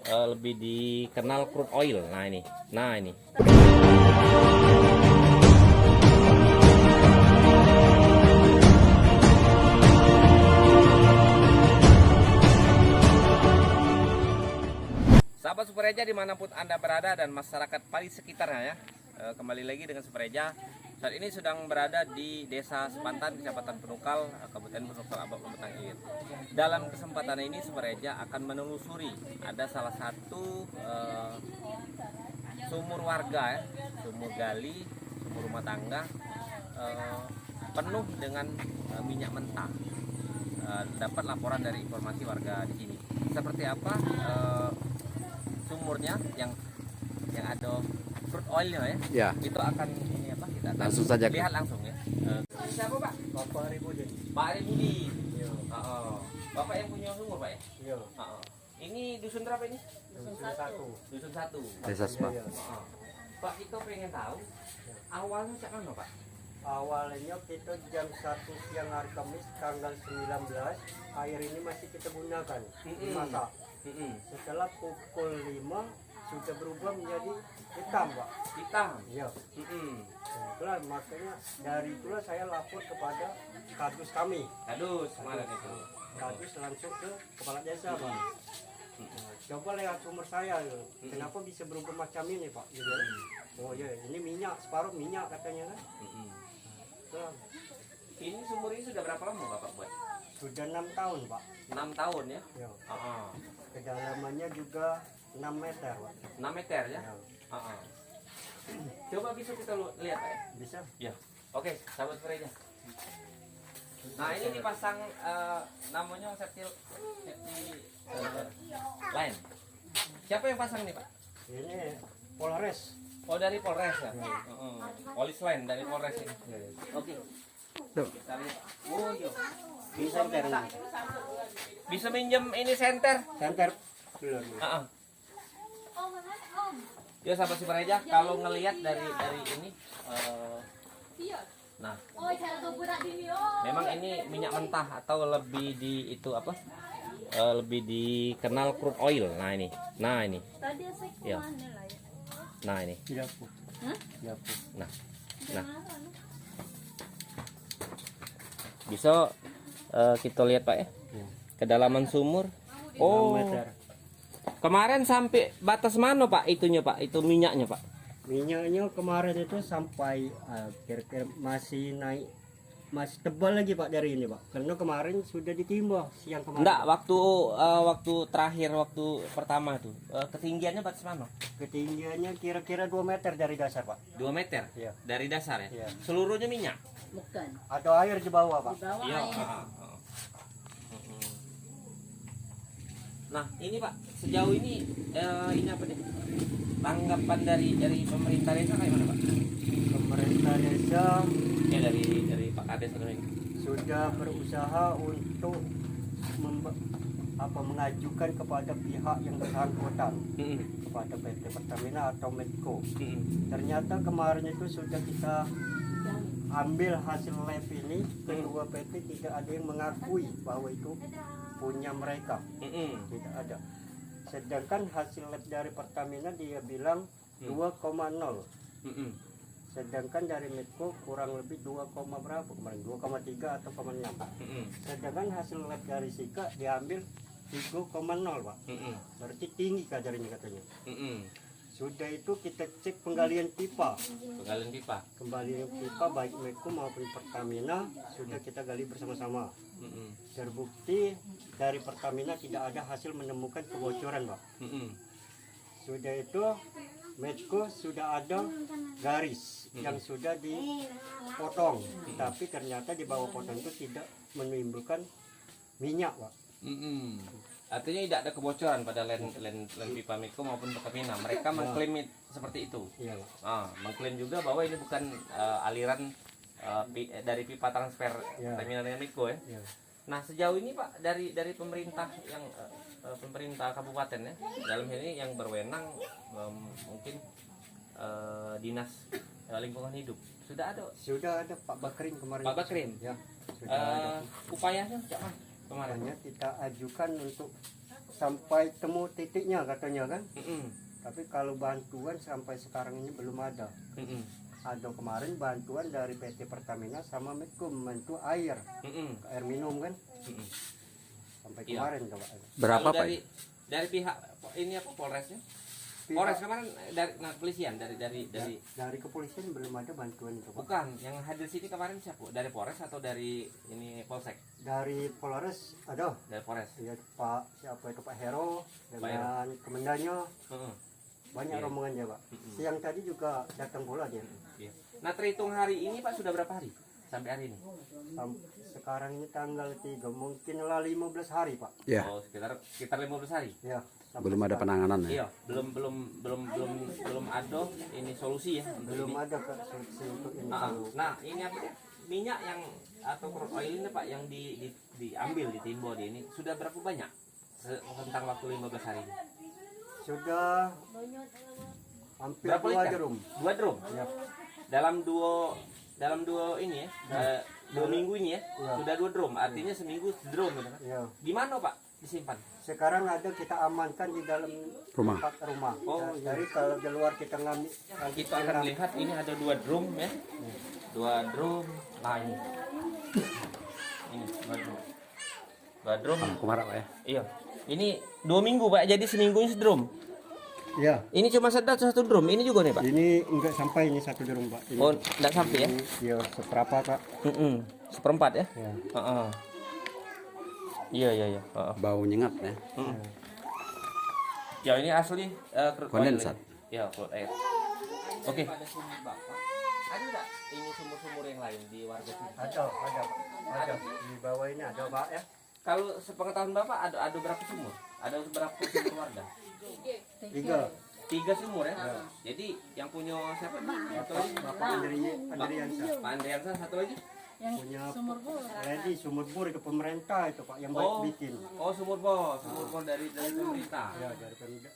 lebih dikenal crude oil. Nah ini. Sahabat Super Eja dimanapun Anda berada dan masyarakat paling sekitarnya ya, kembali lagi dengan Super Eja. Saat ini sedang berada di Desa Sepantan, Kecamatan Penukal, Kabupaten Penukal, Abak Pematang Ilir. Dalam kesempatan ini Super Eja akan menelusuri ada salah satu sumur warga ya, sumur gali, sumur rumah tangga penuh dengan minyak mentah. Dapat laporan dari informasi warga di sini. Seperti apa sumurnya yang ada crude oilnya ya? Itu akan ini apa? Kita akan Langsung saja lihat langsung ya. Siapa Pak? Bapak Arifudin. Pak Arifudin. Iya. Bapak yang punya sumur Pak ya? Iya. Ini dusun berapa ini? Dusun satu. Dusun 1. Desa Sepantan. Iya. Pak, kita pengen tahu awalnya cak mana Pak? Awalnya kita jam 1 siang hari Kamis tanggal 19 air ini masih kita gunakan dimasak. Setelah pukul 5 sudah berubah menjadi hitam Pak. Hitam. Iya. Itulah makanya dari itulah saya lapor kepada kadus kami. Kadus kemarin itu. Kadus langsung ke kepala desa Pak. Nah, coba lihat sumur saya gitu. Kenapa bisa berubah macam ini Pak? Gitu. Oh iya, ini minyak, separuh minyak katanya kan. Nah, Ini sumur ini sudah berapa lama Bapak buat? sudah 6 tahun Pak. 6 tahun ya? Ya. Heeh. Kedalamannya juga 6 meter Pak. 6 meter ya? Ya. Heeh. Coba bisa kita lihat Pak ya? Bisa? Ya. Oke, sahabat Freja. Nah, ini dipasang namanya safety line. Siapa yang pasang nih Pak? Ini Polres. Oh, dari Polres ya? Heeh. Polis line dari Polres ini. Oke. Kita lihat. Oh, iya. Bisa minta. Bisa minjem ini senter? Senter. Dulu. Heeh. Ya sahabat Super Eja, kalau ngelihat dari ini nah, memang ini minyak mentah atau lebih di itu apa? Lebih dikenal crude oil. Nah ini. Ya. Nah ini. Tidak Bu. Tidak Bu. Nah. Bisa kita lihat Pak ya. Kedalaman sumur. 6 Oh. meter. Kemarin sampai batas mana Pak itunya Pak? Itu minyaknya Pak? Minyaknya kemarin itu sampai kira-kira masih naik, masih tebal lagi Pak dari ini Pak. Karena kemarin sudah ditimbang siang kemarin. Enggak, waktu terakhir waktu pertama tuh ketinggiannya batas mana? Ketinggiannya kira-kira 2 meter dari dasar Pak. 2 meter Iya. dari dasar ya? Iya. Seluruhnya minyak? Bukan. Ada air di bawah Pak. Di bawah Iya. air. Nah ini Pak, sejauh ini ini apa nih? Tanggapan dari pemerintah desa kayak mana Pak? Pemerintah desa Ya dari Pak Kades atau ini? sudah berusaha untuk mengajukan kepada pihak yang bersangkutan, kepada PT Pertamina atau Medco. Ternyata kemarin itu sudah kita ambil hasil lab ini, kedua PT tidak ada yang mengakui bahwa itu punya mereka. Tidak ada. Sedangkan hasil lab dari Pertamina dia bilang 2,0. Sedangkan dari Medco kurang lebih 2, berapa kemarin? 2,3 atau 0,6. Sedangkan hasil lab dari Sika diambil 3,0 Pak. Berarti tinggi kadarnya katanya. Sudah itu kita cek penggalian pipa. Penggalian pipa. Penggalian pipa baik Medco maupun Pertamina sudah kita gali bersama-sama. Terbukti dari Pertamina tidak ada hasil menemukan kebocoran Pak. Sudah itu Medco sudah ada garis yang sudah dipotong, tapi ternyata di bawah potong itu tidak menimbulkan minyak Pak. Artinya tidak ada kebocoran pada len pipa Medco maupun Pertamina. Mereka mengklaim seperti itu. Iya Pak. Mengklaim juga bahwa ini bukan aliran dari pipa transfer Pertamina dengan Medco ya. Iya. Nah sejauh ini Pak dari pemerintah yang pemerintah kabupaten ya dalam hal ini yang berwenang mungkin dinas lingkungan hidup sudah ada Pak Bakrin kemarin. Pak Bakrin ya sudah ada. upayanya kemarin Makanya kita ajukan untuk sampai temu titiknya katanya kan. Mm-mm. Tapi kalau bantuan sampai sekarang ini belum ada. Mm-mm. Ada kemarin bantuan dari PT Pertamina sama Medco membantu air, Mm-mm. air minum kan. Mm-mm. Sampai Iya. kemarin coba. Berapa Kalau Pak? dari pihak ini apa Polresnya? Polres kemarin dari kepolisian dari kepolisian belum ada bantuan itu Pak. bukan yang hadir sini kemarin siapa? Dari Polres atau dari ini Polsek? Dari Polres ada. Dari Polres. Ya, Pak siapa itu Pak Hero Hero. dengan komandannya Heeh. banyak Iya. rombongan ya Pak. Mm-mm. Siang tadi juga datang pula dia. Iya. Nah, terhitung hari ini Pak sudah berapa hari sampai hari ini? Sekarang ini tanggal 3 mungkin lah 15 hari Pak. Ya, Oh, sekitar 15 hari. Ya. sampai belum ada sekarang. penanganan ya. Iya, belum ada ini solusi ya untuk Belum ini. ada Kak, solusi untuk ini. Ah, Kalau nah, ini apa ya? Minyak yang atau crude oil ini Pak yang diambil di Timbo ini sudah berapa banyak? Tentang waktu 15 hari ini. sudah hampir Berapa 2 liter? drum. 2 drum. Ya. Dalam dua ini ya. 2 minggu ini ya. Ya. Sudah 2 drum. Artinya seminggu sedrum gitu kan. Ya. Di mana Pak disimpan? Sekarang ada kita amankan di dalam Rumah. tempat rumah. Oh, Ya, jadi kalau di luar kita ngambil Kita akan lihat ini ada 2 drum ya. 2 drum. Nah ini. Ini 2 drum. 2 drum. Kumarak Pak ya. Iya. Ini 2 minggu Pak. Jadi seminggunya sedrum. Ya. Ini cuma sedap 1 drum. Ini juga nih Pak. Ini enggak sampai ini 1 drum Pak. Ini, Oh, enggak sampai ya? Ya seberapa Pak? Seperempat ya? Ya. Heeh. Iya. Heeh. Bau nyengat ya. Ya ini asli crude oil Kondensat. ini. Ya, crude air. Oke. Pada sumur Bapak, ada enggak ini sumur-sumur yang lain di warga sini? Ada Pak. Ada. Di bawah ini ada Pak ya. Kalau sepengetahuan Bapak ada berapa sumur? Ada berapa sumur warga? 3. 3 sumur ya. Jadi yang punya siapa? Satu lagi. Bapak Andriansa. Pak Andriansa, satu lagi. Punya Jadi sumur bor itu pemerintah itu Pak yang baik bikin. Oh, sumur bor dari pemerintah. Ya dari pemerintah.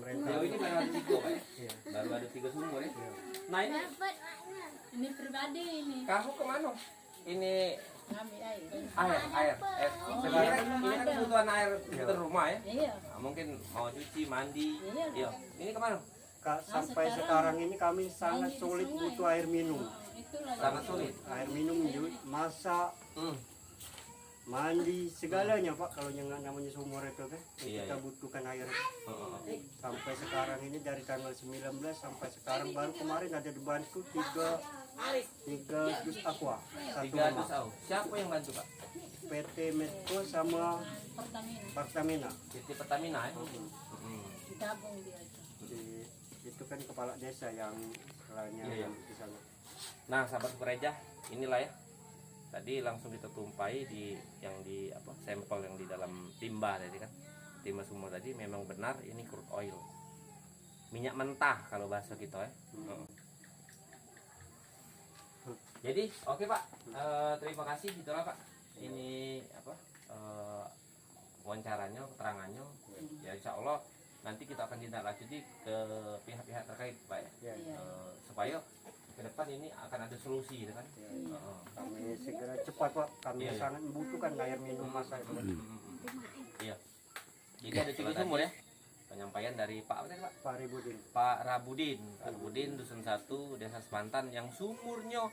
Sejauh ini baru ada 3 Pak ya? Iya. Baru ada 3 sumur ya. Nah ini Ini pribadi ini kamu kemana? Ini ngambil air. air. Ini kan kebutuhan air di rumah ya. Iya. Nah, mungkin mau cuci, mandi. Iya. Iya. Ini kemana? Sampai sekarang ini kami sangat sulit butuh air minum. Itulah Sangat sulit. Air minum, masak, Hmm. mandi, segalanya Pak. Kalau yang namanya sumur itu kan, Iya, kita iya. butuhkan air. Oh. Sampai sekarang ini dari tanggal 19 sampai sekarang baru kemarin ada dibantu 3 dus aqua. Satu 300 rumah. tahun. Siapa yang bantu Pak? PT Medco sama Pertamina. Pertamina. PT Pertamina ya. Hmm. Digabung dia itu. Itu kan kepala desa yang istilahnya Iya, iya. di sana. Nah, sahabat Sukareja, inilah ya. Tadi langsung kita tumpai di sampel yang di dalam timba tadi kan. Timba sumur tadi memang benar ini crude oil. Minyak mentah kalau bahasa kita ya. Heeh. Jadi, oke Pak. Terima kasih itulah Pak. Ini wawancaranya, keterangannya. Ya insya Allah nanti kita akan ditindaklanjuti ke pihak-pihak terkait Pak ya. Ya, Supaya ke depan ini akan ada solusi gitu kan. Heeh. kami segera cepat Pak. Kami Iya, iya. sangat membutuhkan air minum masak itu. Iya. Jadi ada 3 sumur ya. Penyampaian dari Pak apa tadi Pak? Pak Ribudin. Pak Rabudin Dusun 1 Desa Sepantan yang sumurnya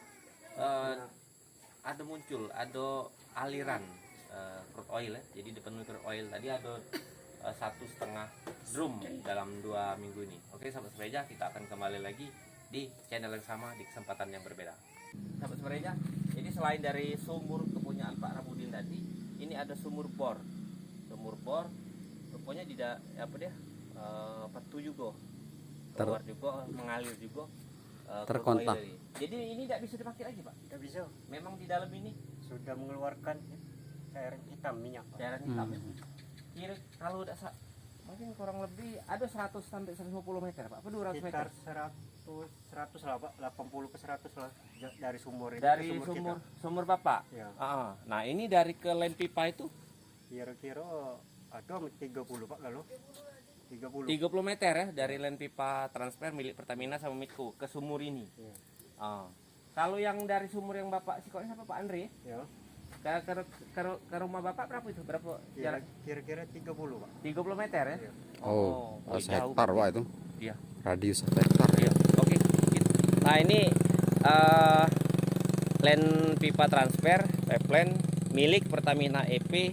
ada muncul, ada aliran crude oil ya. Jadi dipenuhi crude oil. Tadi ada 1,5 drum dalam 2 minggu ini. Oke sahabat sepeja, kita akan kembali lagi di channel yang sama di kesempatan yang berbeda. Sahabat sepeja, ini selain dari sumur kepunyaan Pak Rabudin tadi, ini ada sumur bor. Sumur bor rupanya tidak petu juga. Keluar juga, mengalir juga. Terkontak. crude oil ini. Jadi ini tidak bisa dipakai lagi Pak. Tidak bisa. Memang di dalam ini Sudah mengeluarkan cairan hitam minyak Pak. cairan hitam ya. Kira kalau udah mungkin kurang lebih ada 100 sampai 150 meter Pak. Apa 200 meter? Sekitar 100 lah Pak, 80 ke 100 lah dari sumur itu. Dari ke sumur Bapak. Ya. Nah, ini dari ke lem pipa itu Kira-kira ada 30 Pak kalau 30. 30 meter ya dari lem pipa transfer milik Pertamina sama Midco ke sumur ini. Ya. Kalau yang dari sumur yang Bapak sikoknya siapa Pak Andre? Ya. ke rumah Bapak berapa itu? Berapa jarak? Kira-kira 30 Pak. 30 meter ya? Iya. Oh, jauh. hektar Pak itu. Iya. Radius hektar. Iya. Oke. Nah, ini line pipa transfer pipeline milik Pertamina EP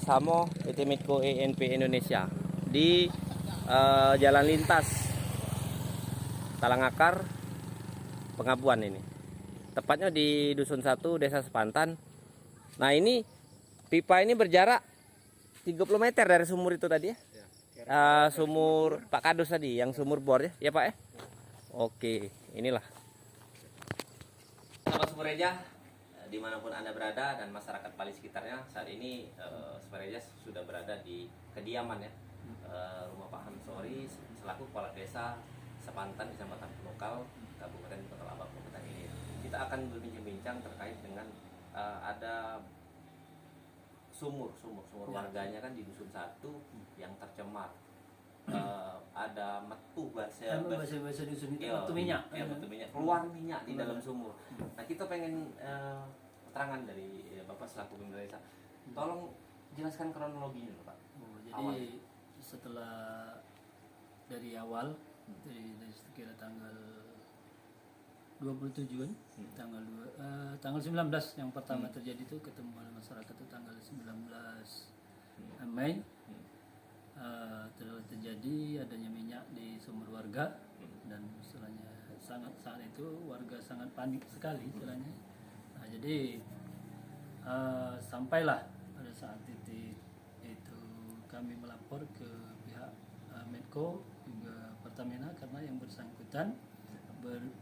Samo PT Medco ENP Indonesia di jalan lintas Talangakar Pengabuan ini. Tepatnya di Dusun 1 Desa Sepantan. Nah, ini pipa ini berjarak 30 meter dari sumur itu tadi ya. Sumur Pak Kadus tadi yang sumur bor ya, ya Pak ya. Oke, inilah. Sahabat Sumereja, dimanapun Anda berada dan masyarakat Pali sekitarnya, saat ini Sumereja sudah berada di kediaman ya, rumah Pak Hamsori selaku kepala desa Sepantan Kecamatan Penukal Kabupaten Kota Labak Kabupaten ini. Kita akan berbincang-bincang terkait dengan ada sumur warganya kan di Dusun 1 yang tercemar. Ada metu bahasa dusun itu iya, metu minyak. iya, metu minyak, keluar minyak di dalam sumur. Nah, kita pengen keterangan dari Bapak selaku pemimpin desa. Tolong jelaskan kronologinya Pak. Oh, jadi setelah dari awal dari sekira tanggal 27 kan, tanggal 19 yang pertama terjadi itu ketemu oleh masyarakat itu tanggal 19 Mei. Telah terjadi adanya minyak di sumur warga dan istilahnya saat itu warga sangat panik sekali istilahnya. Nah, jadi sampailah pada saat itu kami melapor ke pihak Medco juga Pertamina karena yang bersangkutan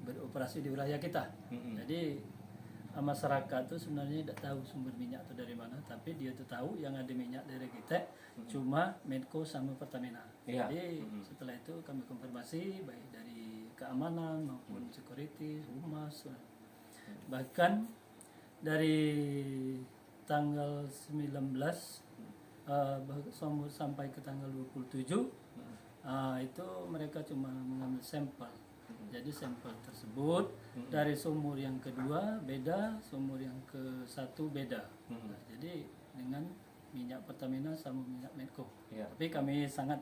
beroperasi di wilayah kita. Jadi masyarakat itu sebenarnya tidak tahu sumber minyak itu dari mana, tapi dia tuh tahu yang ada minyak dari kita cuma Medco sama Pertamina. Jadi setelah itu kami konfirmasi baik dari keamanan maupun security, humas, bahkan dari tanggal 19 sampai ke tanggal 27 itu mereka cuma mengambil sampel. Jadi sampel tersebut dari sumur yang kedua beda, sumur yang ke satu beda. Nah, jadi dengan minyak Pertamina sama minyak Medco. Tapi kami sangat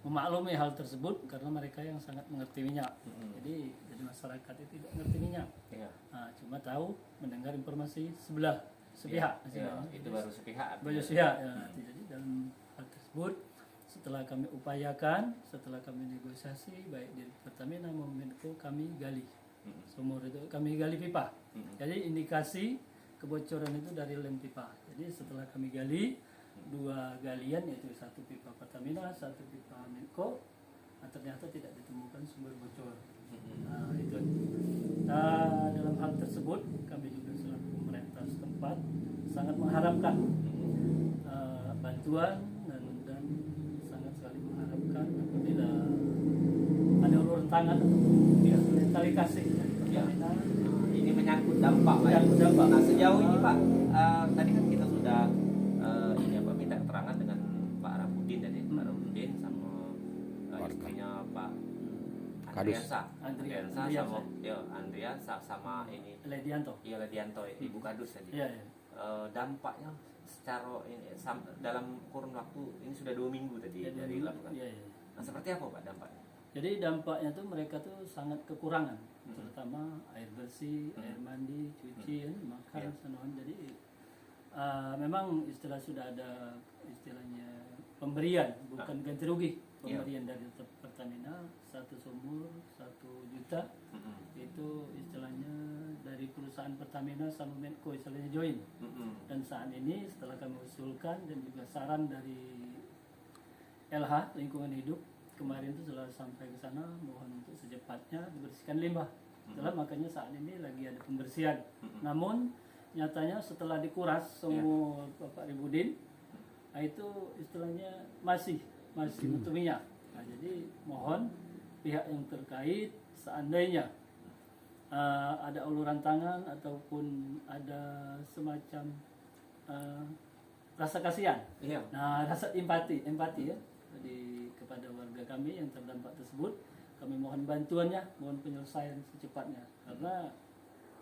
memaklumi hal tersebut karena mereka yang sangat mengerti minyak. Jadi masyarakat itu tidak mengerti minyak. Nah, cuma tahu mendengar informasi sepihak. Itu baru sepihak. Baru sepihak. Ya. Jadi dalam hal tersebut setelah kami upayakan, setelah kami negosiasi baik dari Pertamina maupun Medco, kami gali sumur itu, kami gali pipa. Jadi indikasi kebocoran itu dari lem pipa. Jadi setelah kami gali 2 galian, yaitu 1 pipa Pertamina, 1 pipa Medco, ternyata tidak ditemukan sumber bocor. Nah, itu. Nah, dalam hal tersebut kami juga selaku pemerintah setempat sangat mengharapkan bantuan dan sangat sekali mengharapkan apabila ada uluran tangan atau tali kasih dari Pertamina. Ini menyangkut dampak lah. Nah, sejauh ini Pak, tadi kan kita sudah minta keterangan dengan Pak Ramudin tadi, Pak Ramudin sama istrinya Pak Andriansa sama Andriansa sama ini Ledianto. Iya, Ledianto, Ibu Kadus tadi. Iya. Dampaknya secara ini dalam kurun waktu ini sudah 2 minggu tadi dari dilakukan. Iya. Nah, seperti apa Pak dampaknya? Jadi dampaknya tuh mereka tuh sangat kekurangan, terutama air bersih, air mandi, cuci, makan, sanoan. Jadi memang istilah sudah ada istilahnya pemberian, bukan ganti rugi. Pemberian dari Pertamina 1 sumur 1 juta. Itu istilahnya dari perusahaan Pertamina sama Medco istilahnya join. Dan saat ini setelah kami usulkan dan juga saran dari LH lingkungan hidup kemarin itu setelah sampai ke sana mohon untuk secepatnya dibersihkan limbah. Setelah makanya saat ini lagi ada pembersihan. Namun nyatanya setelah dikuras sumur Bapak Ribudin, itu istilahnya masih butuh minyak. Nah, jadi mohon pihak yang terkait seandainya ada uluran tangan ataupun ada semacam rasa kasihan, nah rasa empati ya, jadi kepada warga kami yang terdampak tersebut, kami mohon bantuannya, mohon penyelesaian secepatnya karena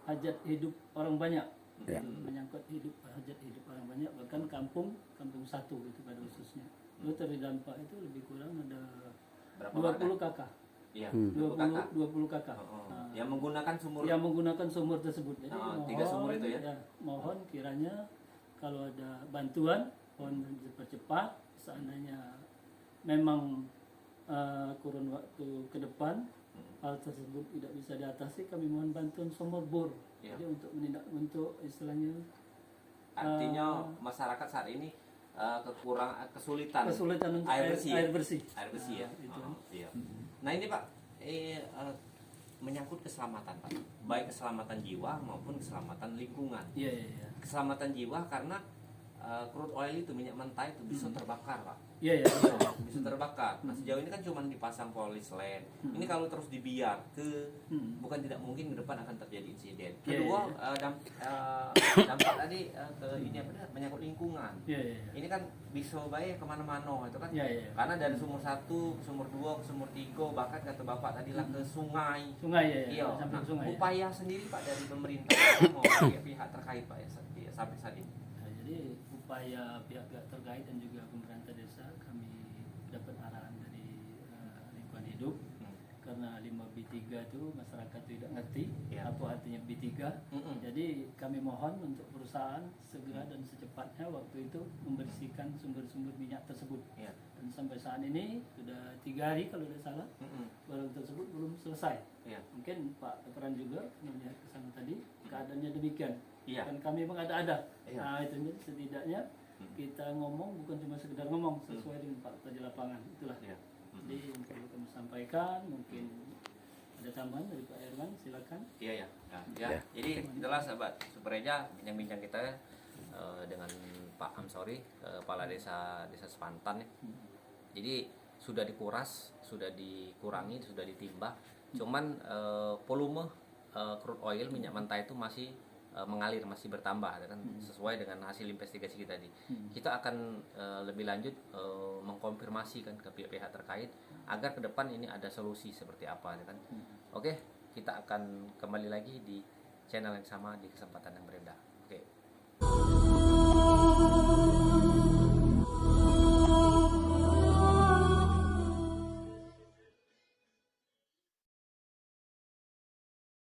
hajat hidup orang banyak Ya. menyangkut hajat hidup orang banyak, bahkan kampung satu gitu pada khususnya. Itu terdampak itu lebih kurang ada Berapa 20 kakak. Iya, 20 kakak. Oh. Yang menggunakan sumur. Yang menggunakan sumur tersebut. Jadi Oh, 3 sumur itu ya? mohon kiranya kalau ada bantuan, mohon dipercepat. Seandainya memang kurun waktu ke depan hal tersebut tidak bisa diatasi, kami mohon bantuan sumur bor. Ya. Jadi untuk istilahnya Artinya masyarakat saat ini kesulitan untuk air bersih. air bersih. Air bersih ya. Itu. Iya. Nah ini Pak, menyangkut keselamatan Pak, baik keselamatan jiwa maupun keselamatan lingkungan. Iya. Keselamatan jiwa karena crude oil itu, minyak mentah itu bisa terbakar Pak. Iya. Bisa terbakar. Nah sejauh ini kan cuma dipasang polislen. Ini kalau terus dibiar bukan tidak mungkin ke depan akan terjadi insiden. Kedua dampak tadi ke ini apa? Menyangkut lingkungan. Iya. Ini kan bisa baik kemana-mana itu kan. Iya. Karena dari sumur 1 ke sumur 2 ke sumur 3 bahkan kata bapak tadi lah ke sungai. Sungai ya. Iya. Sampai Nah, sungai. upaya sendiri Pak dari pemerintah maupun pihak terkait Pak ya sampai saat ini. Nah, jadi upaya pihak-pihak terkait dan juga pemerintah desa, kami dapat arahan dari lingkungan hidup, karena 5B3 itu masyarakat tidak ngerti Ya. apa artinya B3. Jadi kami mohon untuk perusahaan segera dan secepatnya waktu itu membersihkan sumber-sumber minyak tersebut. Ya. Dan sampai saat ini sudah 3 hari kalau tidak salah, barang tersebut belum selesai. Ya. Mungkin Pak Peran juga melihat ke sana tadi, keadaannya demikian. Iya. Dan kami mengada-ada. Iya. Nah itu jadi setidaknya kita ngomong bukan cuma sekedar ngomong, sesuai dengan fakta di lapangan. Itulah. Iya. Jadi yang perlu kami sampaikan, mungkin ada tambahan dari Pak Herman, silakan. Iya. Jadi itulah sahabat Supereja bincang-bincang kita dengan Pak Amsori, kepala desa Sepantan ya. Jadi sudah dikuras, sudah dikurangi, sudah ditimbah. Cuman volume crude oil minyak mentah itu masih mengalir, masih bertambah kan, sesuai dengan hasil investigasi kita tadi. Kita akan lebih lanjut mengkonfirmasi kan ke pihak-pihak terkait agar ke depan ini ada solusi seperti apa kan. Oke, kita akan kembali lagi di channel yang sama di kesempatan yang berbeda. Oke.